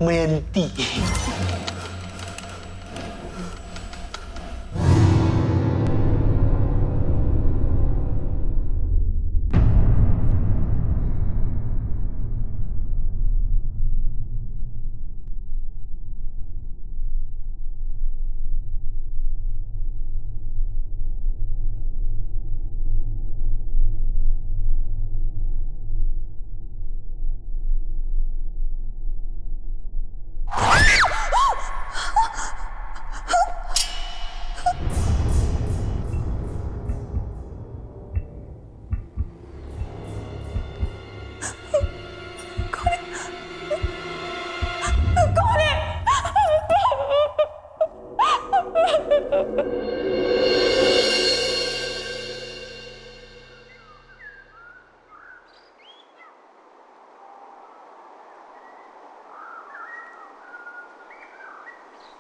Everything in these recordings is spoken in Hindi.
मयंती।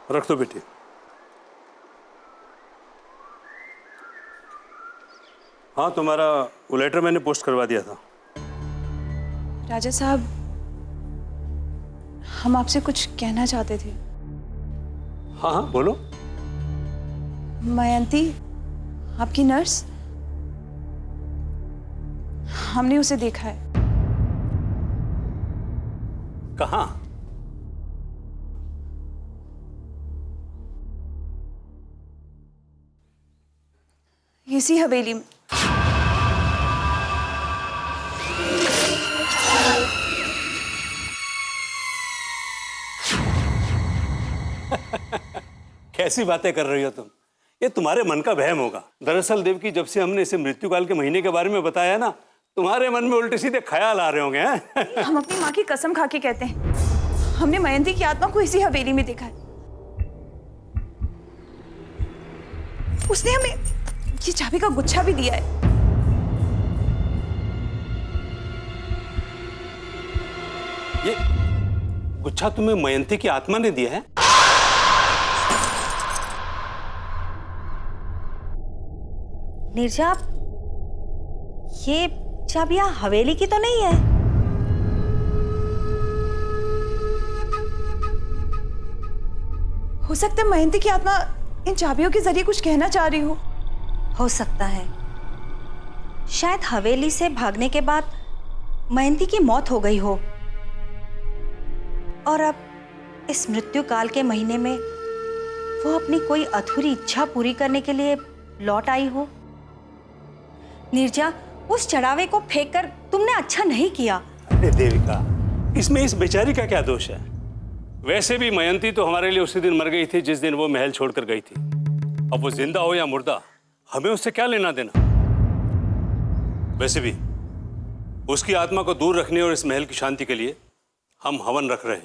रख दो बेटी। हाँ, तुम्हारा वो लेटर मैंने पोस्ट करवा दिया था। राजा साहब, हम आपसे कुछ कहना चाहते थे। हाँ हाँ बोलो। मयंती, आपकी नर्स, हमने उसे देखा है। कहाँ? इसी हवेली में। कैसी बातें कर रही हो तुम? ये तुम्हारे मन का वहम होगा। दरअसल देवकी, जब से हमने इसे मृत्युकाल के महीने के बारे में बताया ना, तुम्हारे मन में उल्टे सीधे ख्याल आ रहे होंगे हैं? हम अपनी माँ की कसम खा के कहते हैं, हमने मयंती की आत्मा को इसी हवेली में देखा है। उसने हमें ये चाबी का गुच्छा भी दिया है। ये गुच्छा तुम्हें मयंती की आत्मा ने दिया है? निर्जा, ये चाबियां हवेली की तो नहीं है? हो सकता है मयंती की आत्मा इन चाबियों के जरिए कुछ कहना चाह रही हो सकता है। शायद हवेली से भागने के बाद मयंती की मौत हो गई हो और अब इस मृत्यु काल के महीने में वो अपनी कोई अधूरी इच्छा पूरी करने के लिए लौट आई हो। निर्जा, उस चढ़ावे को फेंककर तुमने अच्छा नहीं किया। अरे देविका, इसमें इस बेचारी का क्या दोष है? वैसे भी मयंती तो हमारे लिए उसी दिन मर गई थी जिस दिन वो महल छोड़कर गई थी। अब वो जिंदा हो या मुर्दा, हमें उससे क्या लेना देना। वैसे भी उसकी आत्मा को दूर रखने और इस महल की शांति के लिए हम हवन रख रहे हैं।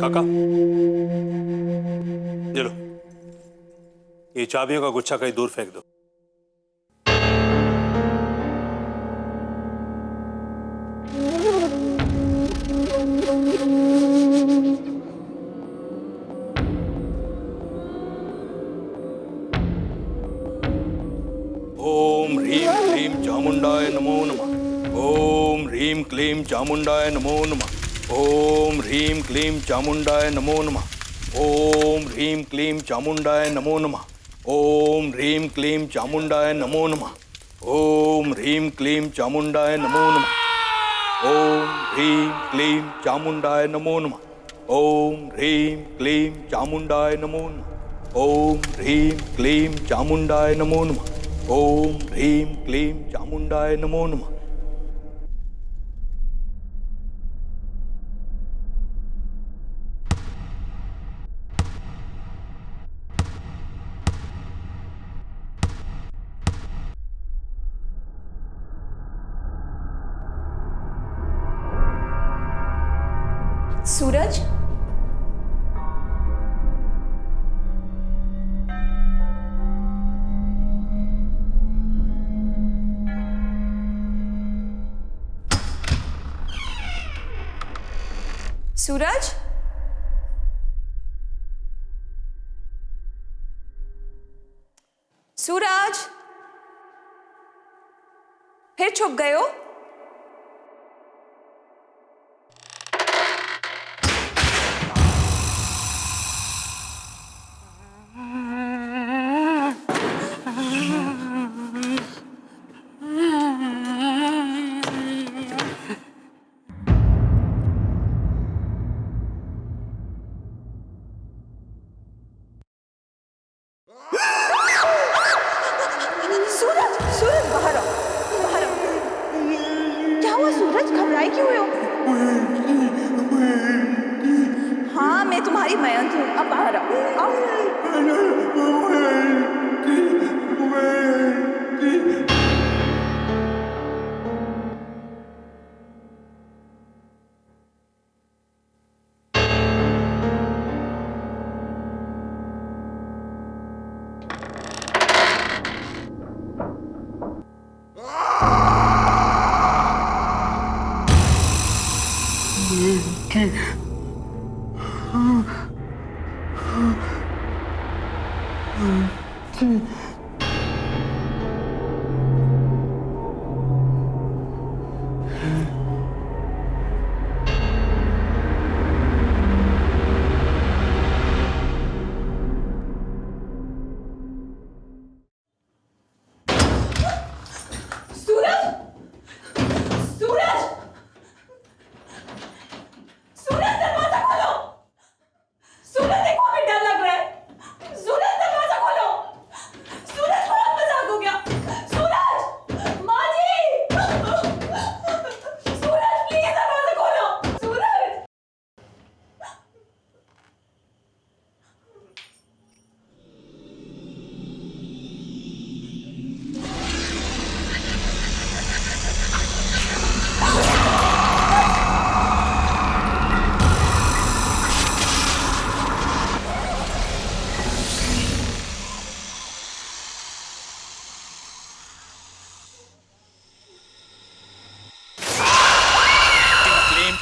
काका, चलो ये चाबियों का गुच्छा कहीं दूर फेंक दो। ओम ह्रीं क्लीं चामुंडाय नमो नमः। ओम ह्रीं क्लीं चामुंडाय नमो नमः। ओम ह्रीं क्लीं चामुंडाय नमो नमः। ओम ह्रीं क्लीं चामुंडाय नमो नमः। ओम ह्रीं क्लीं चामुंडाय नमो नमः। ओम ह्रीं क्लीं चामुंडाय नमो नमः। ओम ह्रीं क्लीं चामुंडाय नमो नमः। ओम ह्रीं क्लीं चामुंडाय नमो नमः। ओम ह्रीं क्लीं चामुंडाय नमो नमः। ओम ह्रीं क्लीं चामुंडाय नमो नमः। सूरज, सूरज, सूरज, फिर छुप गए हो? सूरज घबराए क्यों हुए हो? हाँ, मैं तुम्हारी मयंती हूँ। अब बाहर आओ, आओ।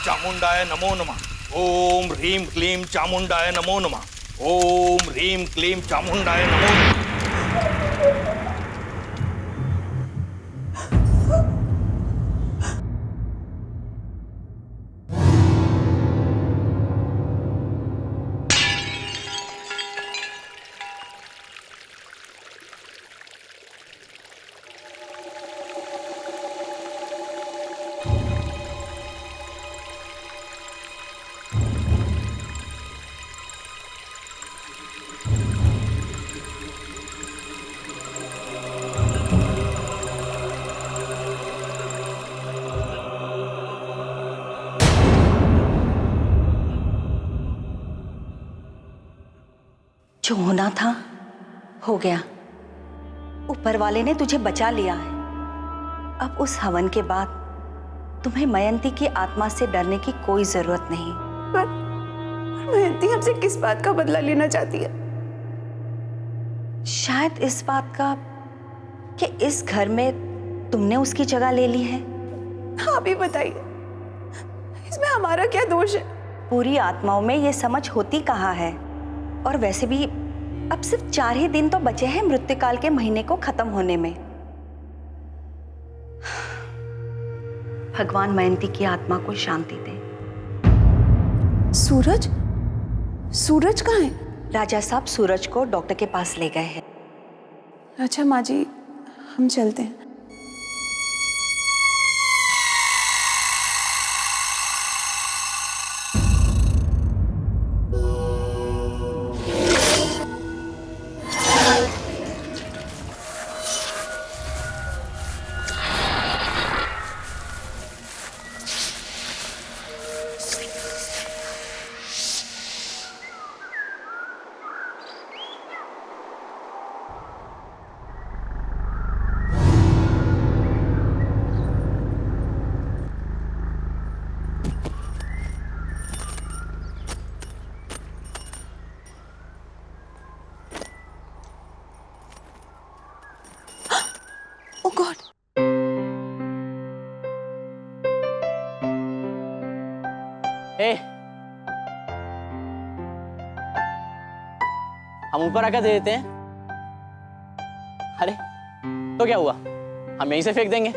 चामुंडाय नमो नमः। ओम ह्रीं क्लीं चामुंडाय नमो नमः। ओम ह्रीं क्लीं चामुंडाय नमो नमः। जो होना था हो गया। ऊपर वाले ने तुझे बचा लिया है। अब उस हवन के बाद तुम्हें मयंती की आत्मा से डरने की कोई जरूरत नहीं। पर मयंती हमसे किस बात का बदला लेना चाहती है? शायद इस बात का कि इस घर में तुमने उसकी जगह ले ली है। हाँ, भी बताइए, इसमें हमारा क्या दोष है? पूरी आत्माओं में ये समझ होती कहाँ है। और वैसे भी अब सिर्फ 4 ही दिन तो बचे हैं मृत्युकाल के महीने को खत्म होने में। भगवान मयंती की आत्मा को शांति दे। सूरज? सूरज कहाँ है? राजा साहब सूरज को डॉक्टर के पास ले गए हैं। अच्छा माँ जी, हम चलते हैं। Oh God! ए, हम ऊपर आकर दे देते हैं। अरे तो क्या हुआ, हम यहीं से फेंक देंगे।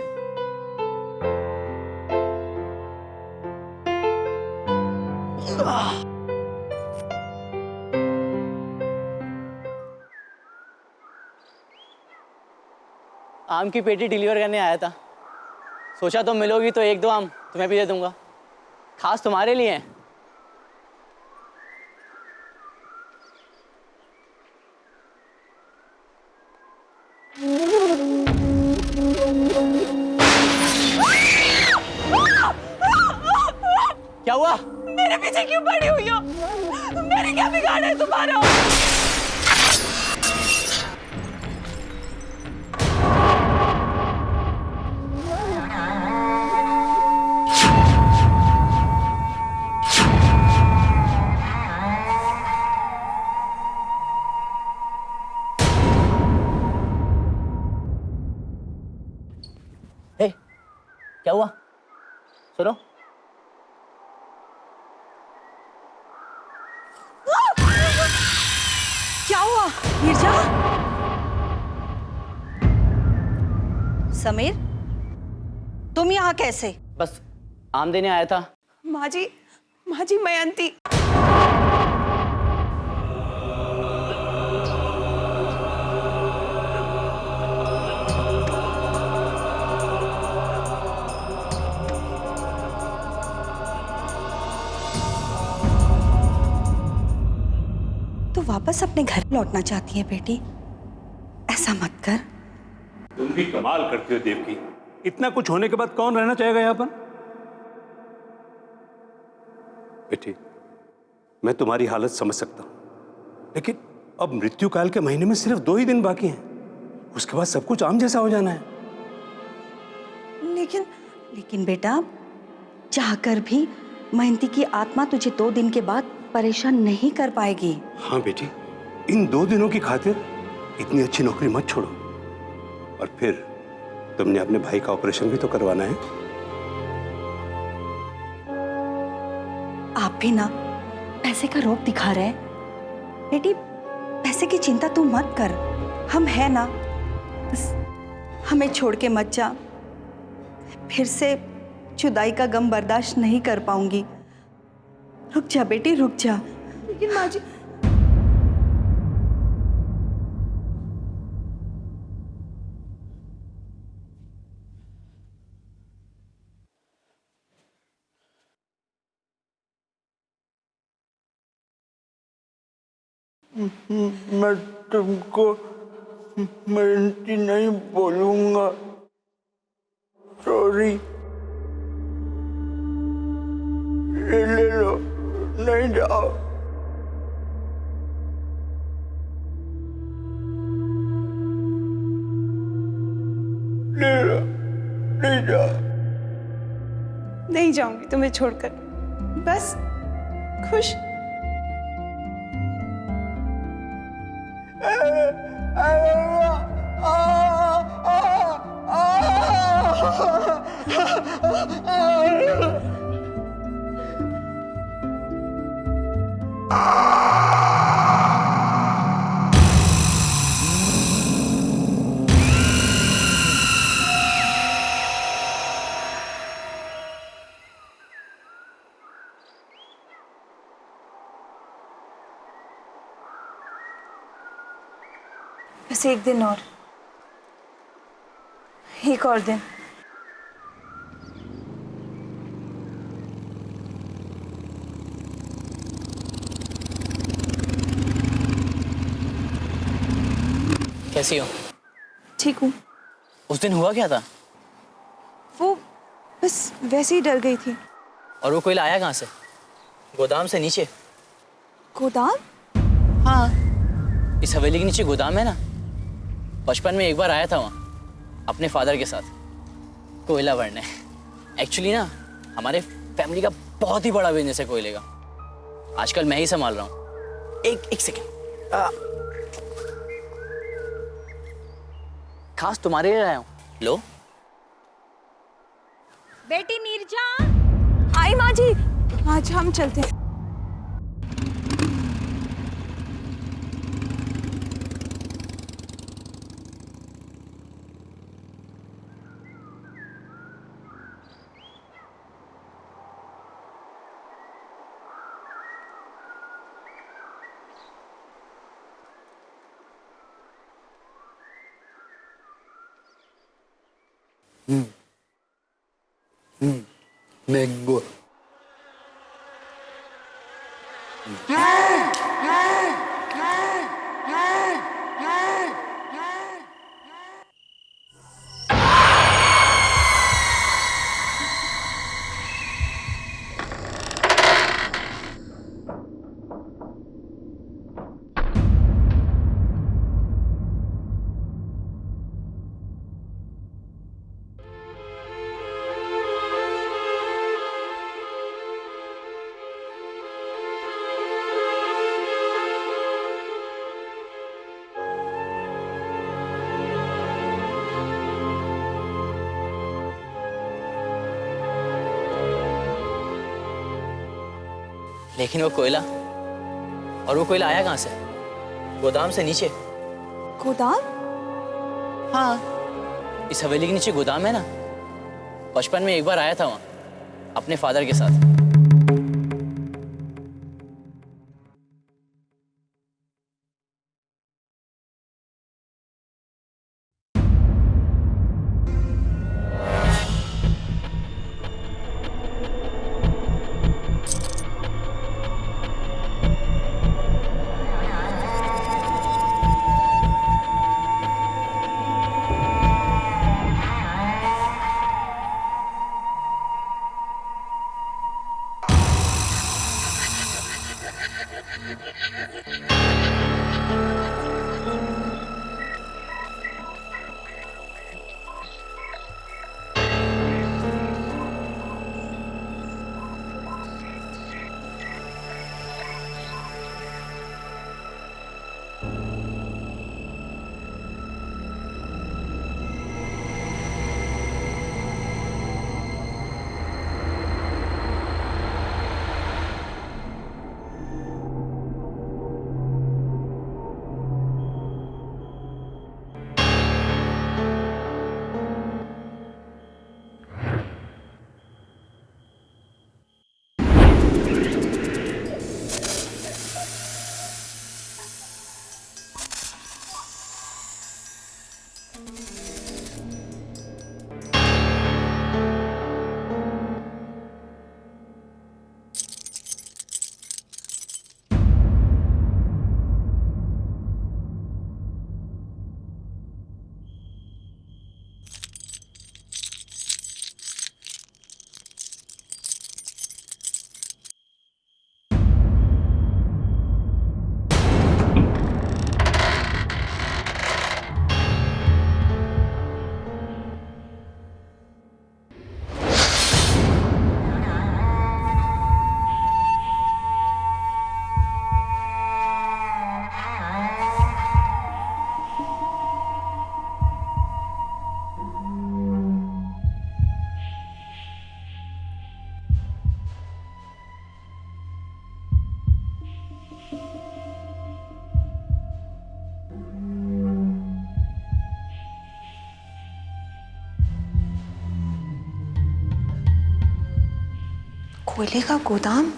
आम की पेटी डिलीवर करने आया था, सोचा तुम मिलोगी तो 1-2 आम तुम्हें भी दे दूंगा, खास तुम्हारे लिए हैं। हुआ? मेरे पीछे क्यों पड़ी हुई हो? मेरे क्या बिगाड़ा है तुम्हारा? हे, क्या हुआ? सुनो। क्या हुआ नीरजा? समीर, तुम यहाँ कैसे? बस आम देने आया था। माँ जी मयंती। तू वापस अपने घर लौटना चाहती है बेटी? ऐसा मत कर। तुम भी कमाल करती हो देवकी। इतना कुछ होने के बाद कौन रहना चाहेगा यहाँ पर? बेटी, मैं तुम्हारी हालत समझ सकता हूं, लेकिन अब मृत्यु काल के महीने में सिर्फ 2 ही दिन बाकी हैं। उसके बाद सब कुछ आम जैसा हो जाना है। लेकिन बेटा, चाहकर भी मयंती की आत्मा तुझे 2 दिन के बाद परेशान नहीं कर पाएगी। हाँ बेटी, इन 2 दिनों की खातिर इतनी अच्छी नौकरी मत छोड़ो। और फिर तुमने अपने भाई का ऑपरेशन भी तो करवाना है। आप भी ना पैसे का रौब दिखा रहे हैं। बेटी, पैसे की चिंता तू मत कर, हम है ना। बस हमें छोड़ के मत जा। फिर से जुदाई का गम बर्दाश्त नहीं कर पाऊंगी। रुक जा बेटी, रुक जा। लेकिन माँ जी, मैं तुमको मयंती नहीं बोलूंगा। सॉरी। ले लो, नहीं जाओ। ले लो, नहीं जाओ। नहीं जाऊंगी तुम्हें छोड़कर। बस खुश। बस एक दिन और, एक और दिन। कैसी हो? ठीक हूँ। उस दिन हुआ क्या था? वो बस वैसे ही डर गई थी। और वो कोयला आया कहाँ से? गोदाम से नीचे? गोदाम? हाँ, इस हवेली के नीचे गोदाम है ना। बचपन में एक बार आया था वहाँ अपने फादर के साथ कोयला भरने। एक्चुअली ना हमारे फैमिली का बहुत ही बड़ा बिजनेस है कोयले का। आजकल मैं ही संभाल रहा हूँ। एक सेकेंड, खास तुम्हारे लिए लाया हूँ, लो। बेटी नीरजा। आई माँ जी, आज हम चलते हैं। मैंगो। लेकिन वो कोयला, और वो कोयला आया कहाँ से? गोदाम से नीचे। गोदाम? हाँ, इस हवेली के नीचे गोदाम है ना। बचपन में एक बार आया था वहाँ अपने फादर के साथ। कोयले का गोदाम?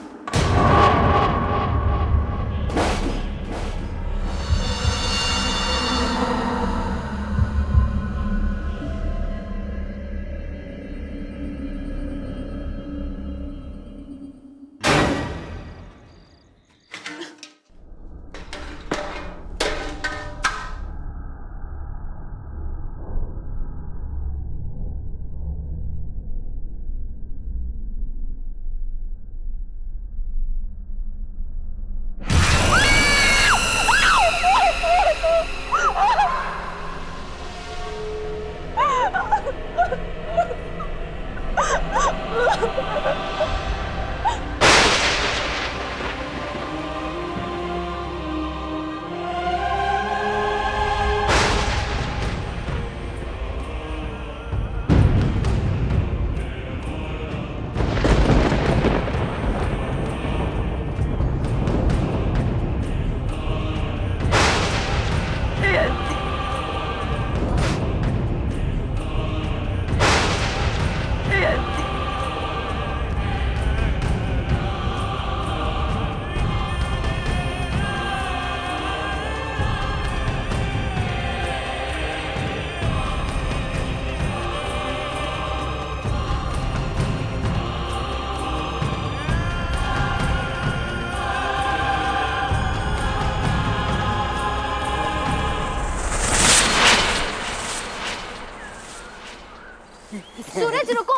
सूरज रुको,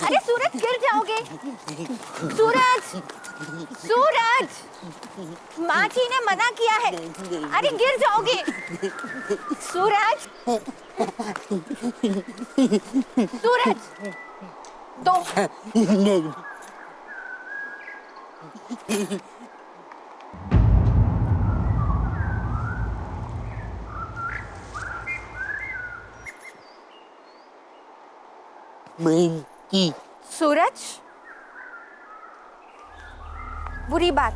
अरे सूरज गिर जाओगे। सूरज, सूरज, माँ जी ने मना किया है, अरे गिर जाओगे। सूरज, सूरज, दो। सूरज, बुरी बात।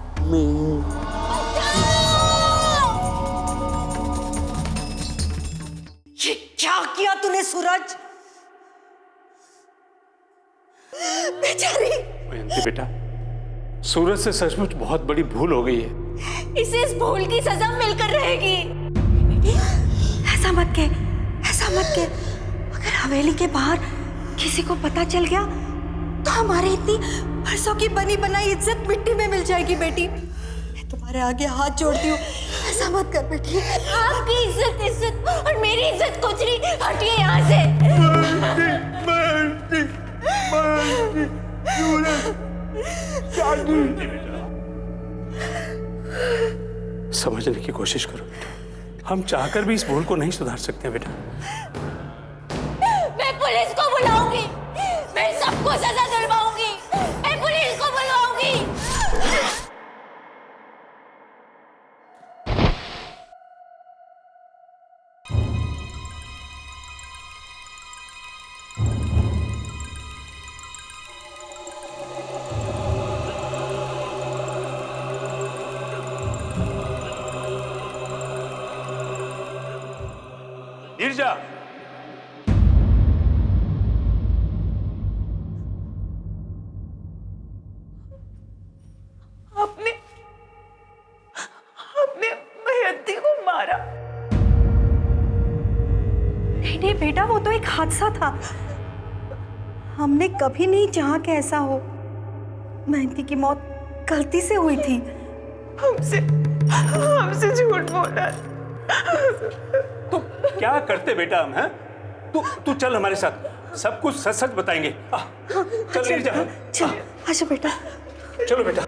ये क्या किया तूने सूरज? बेचारी मयंती बेटा, सूरज से सचमुच बहुत बड़ी भूल हो गई है। इसे इस भूल की सजा मिलकर रहेगी। ऐसा मत कह, ऐसा मत कह। अगर हवेली के बाहर किसी को पता चल गया तो हमारी इतनी बरसों की बनी बनाई इज्जत मिट्टी में मिल जाएगी बेटी। मैं तुम्हारे आगे हाथ जोड़ती हूँ, ऐसा मत कर बेटी। आपकी इज्जत इज्जत और मेरी इज्जत कुछ नहीं। हटिए यहाँ से। समझने की कोशिश करो बेटा, हम चाहकर भी इस भूल को नहीं सुधार सकते बेटा। मैं पुलिस को बुलाऊंगी। मैं सबको सजा दिलवाऊंगी। मैं पुलिस को बुलाऊंगी। नीरजा, आपने आपने मयंती को मारा? नहीं नहीं बेटा, वो तो एक हादसा था। हमने कभी नहीं चाहा कि ऐसा हो। मेहंती की मौत गलती से हुई थी। हमसे हमसे झूठ बोला। तो क्या करते बेटा हम, हैं? तू चल हमारे साथ, सब कुछ सच सच बताएंगे। चल नीरजा, चल आजा बेटा। चलो बेटा।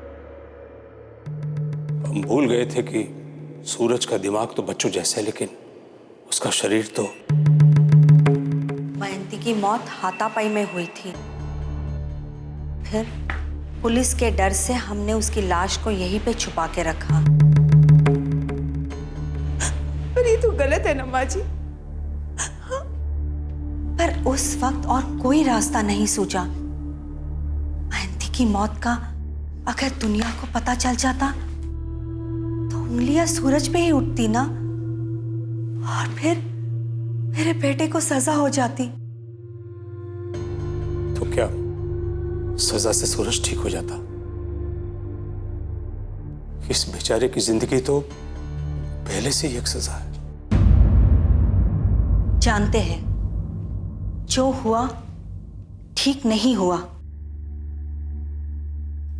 हम भूल गए थे कि सूरज का दिमाग तो बच्चों जैसा है, लेकिन उसका शरीर तो। मयंती की मौत हाथापाई में हुई थी। फिर पुलिस के डर से हमने उसकी लाश को यहीं पे छुपा के रखा। पर ये तो गलत है ना माँ जी। पर उस वक्त और कोई रास्ता नहीं सूझा। मयंती की मौत का अगर दुनिया को पता चल जाता तो उंगलियां सूरज पे ही उठती ना, और फिर मेरे बेटे को सजा हो जाती। तो क्या सजा से सूरज ठीक हो जाता? इस बेचारे की जिंदगी तो पहले से ही एक सजा है। जानते हैं जो हुआ ठीक नहीं हुआ,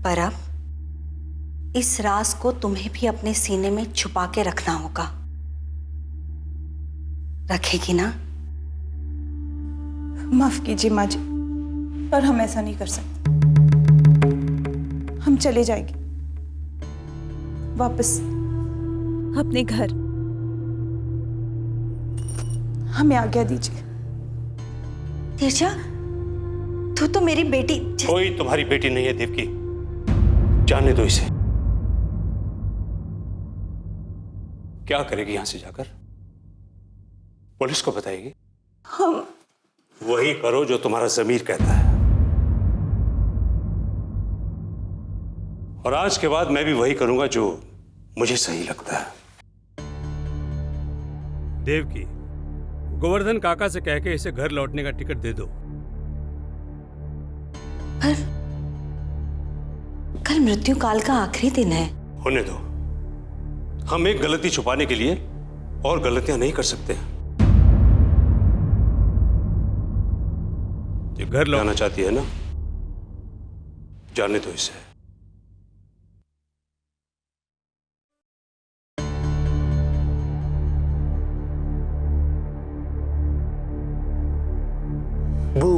पर अब इस राज को तुम्हें भी अपने सीने में छुपा के रखना होगा। रखेगी ना? माफ कीजिए माँ जी, पर हम ऐसा नहीं कर सकते। हम चले जाएंगे वापस अपने घर। हमें आज्ञा दीजिए। तेजा, तू तो मेरी बेटी। कोई तुम्हारी बेटी नहीं है देवकी, जाने दो इसे। क्या करेगी यहां से जाकर? पुलिस को बताएगी? हम वही करो जो तुम्हारा ज़मीर कहता है। और आज के बाद मैं भी वही करूंगा जो मुझे सही लगता है। देवकी, गोवर्धन काका से कह के इसे घर लौटने का टिकट दे दो। पर कल मृत्यु काल का आखिरी दिन है। होने दो। हम एक गलती छुपाने के लिए और गलतियां नहीं कर सकते। ये घर लौटाना चाहती है ना, जाने दो इसे। बू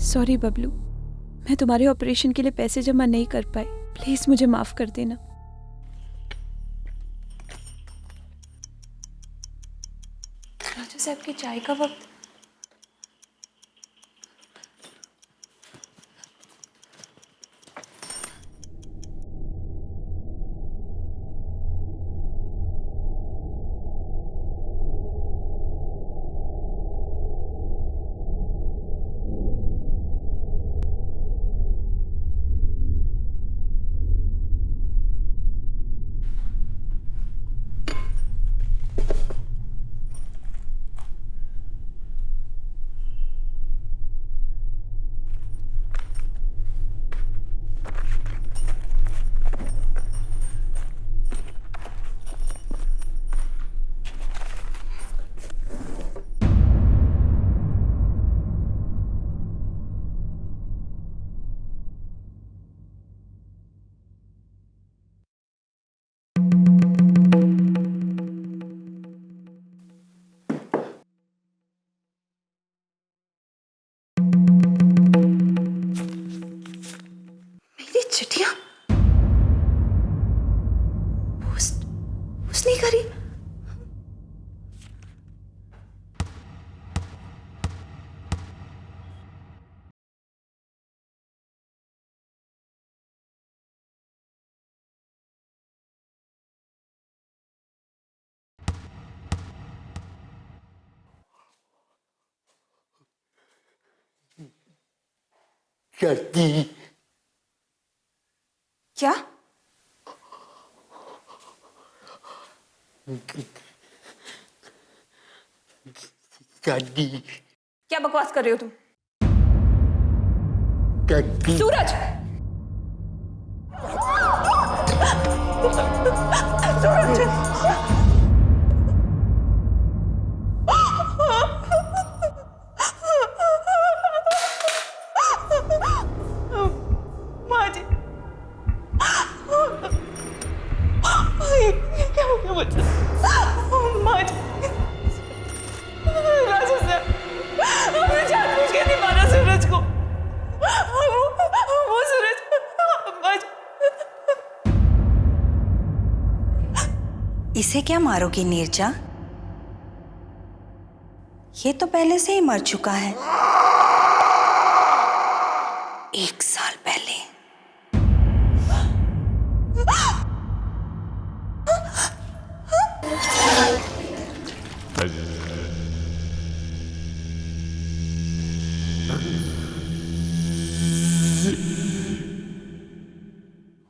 सॉरी बबलू, मैं तुम्हारे ऑपरेशन के लिए पैसे जमा नहीं कर पाई। प्लीज मुझे माफ कर देना। राजू साहब की चाय का वक्त। चिट्ठियां पोस्ट पोस्ट नहीं करी। चाची क्या? चाची क्या बकवास कर रहे हो तुम? चाची सूरज! माँ जी, क्या हो गया बच्चा? माँ जी, राजा सर, हमने जानबूझ के नहीं मारा सूरज को। वो सूरज, माँ जी। इसे क्या मारोगी नीरजा? ये तो पहले से ही मर चुका है, 1 साल पहले।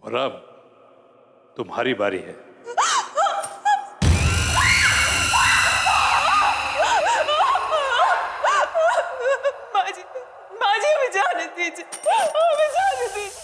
और अब तुम्हारी बारी है। माँ जी हमें जाने दीजिए, हमें जाने दीजिए।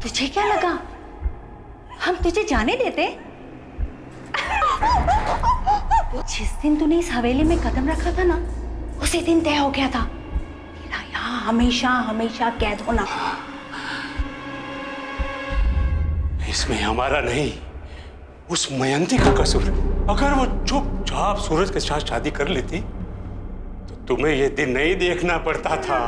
तुझे क्या लगा हम तुझे जाने देते? जिस दिन तूने इस हवेली में कदम रखा था ना, उसी दिन तय हो गया था तेरा यहाँ हमेशा हमेशा कैद होना। इसमें हमारा नहीं, उस मयंती का कसूर। अगर वो चुपचाप सूरज के साथ शादी कर लेती तो तुम्हें ये दिन नहीं देखना पड़ता था।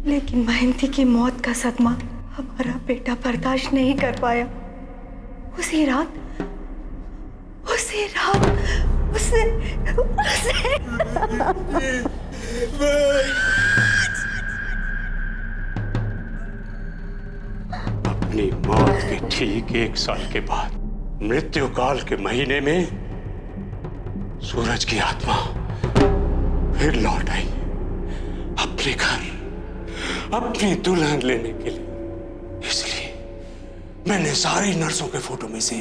लेकिन मयंती की मौत का सदमा हमारा बेटा बर्दाश्त नहीं कर पाया। उसी रात अपनी मौत के ठीक 1 साल के बाद मृत्यु काल के महीने में सूरज की आत्मा फिर लौट आई अपने घर, अपनी दुल्हन लेने के लिए। इसलिए मैंने सारी नर्सों के फोटो में से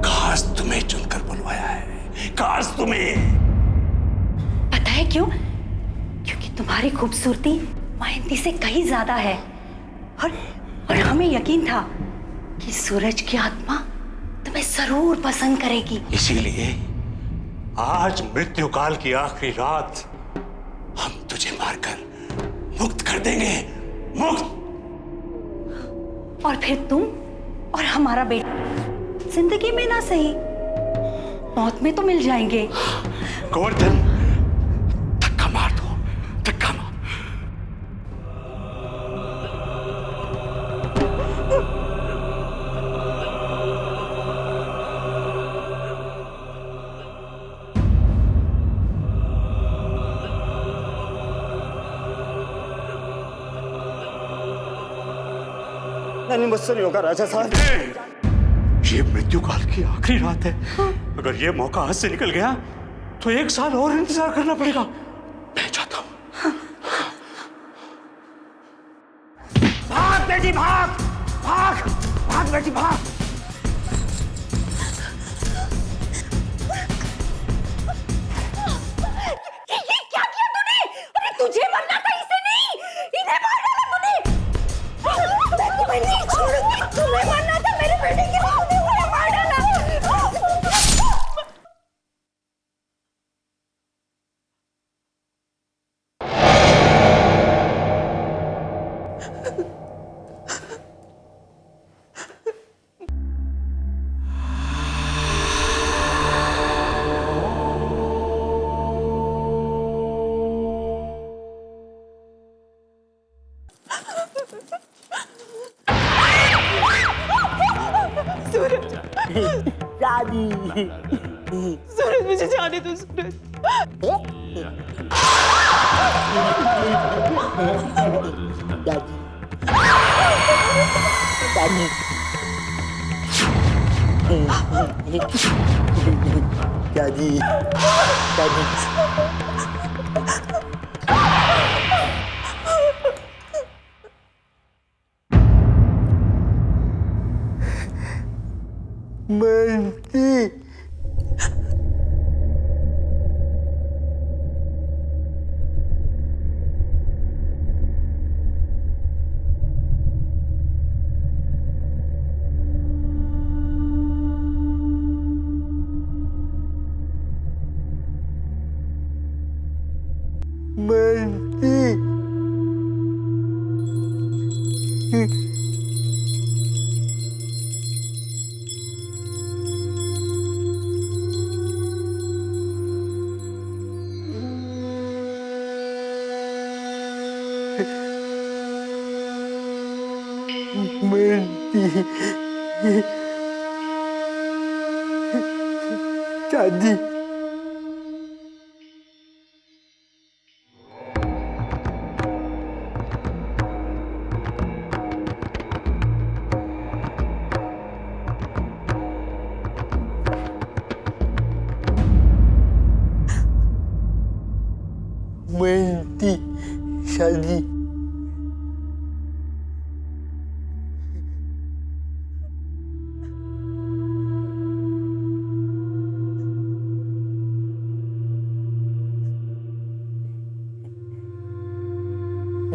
खास तुम्हें चुनकर बुलवाया है। खास तुम्हें। पता है क्यों? क्योंकि तुम्हारी खूबसूरती मयंती से कहीं ज्यादा है, और हमें यकीन था कि सूरज की आत्मा तुम्हें जरूर पसंद करेगी। इसीलिए आज मृत्यु काल की आखिरी रात हम तुझे मारकर मुक्त कर देंगे। मुक्त। और फिर तुम और हमारा बेटा जिंदगी में ना सही, मौत में तो मिल जाएंगे। गोवर्धन, धक्का मार दो, धक्का मार। नहीं, मुझसे नहीं होगा राजा साहब। ये मृत्यु काल की आखिरी रात है। अगर ये मौका हाथ से निकल गया तो 1 साल और इंतजार करना पड़ेगा। मैं चाहता हूं। भाग बेटी भाग, भाग भाग बेटी भाग। सूरज मुझे जाने दो सूरज।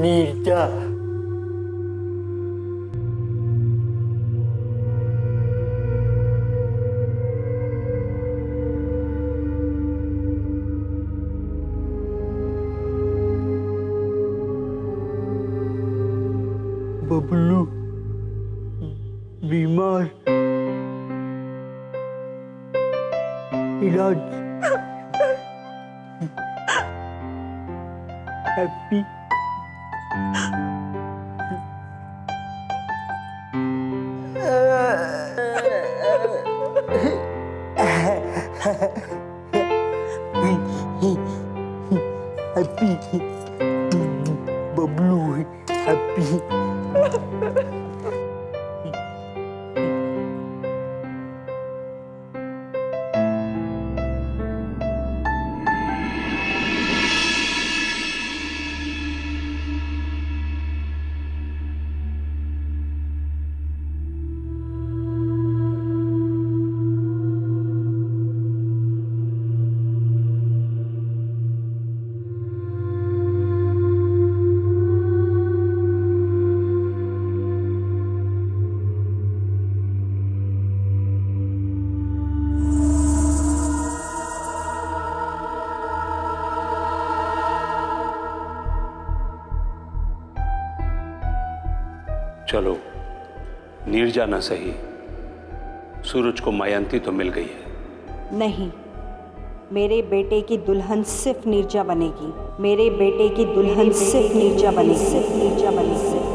नीरजा बबलू बीमार, इलाज हैप्पी हैप्पी बबलू हैप्पी। चलो, नीरजा ना सही, सूरज को मयंती तो मिल गई है। नहीं, मेरे बेटे की दुल्हन सिर्फ नीरजा बनेगी। मेरे बेटे की दुल्हन सिर्फ नीरजा बनेगी।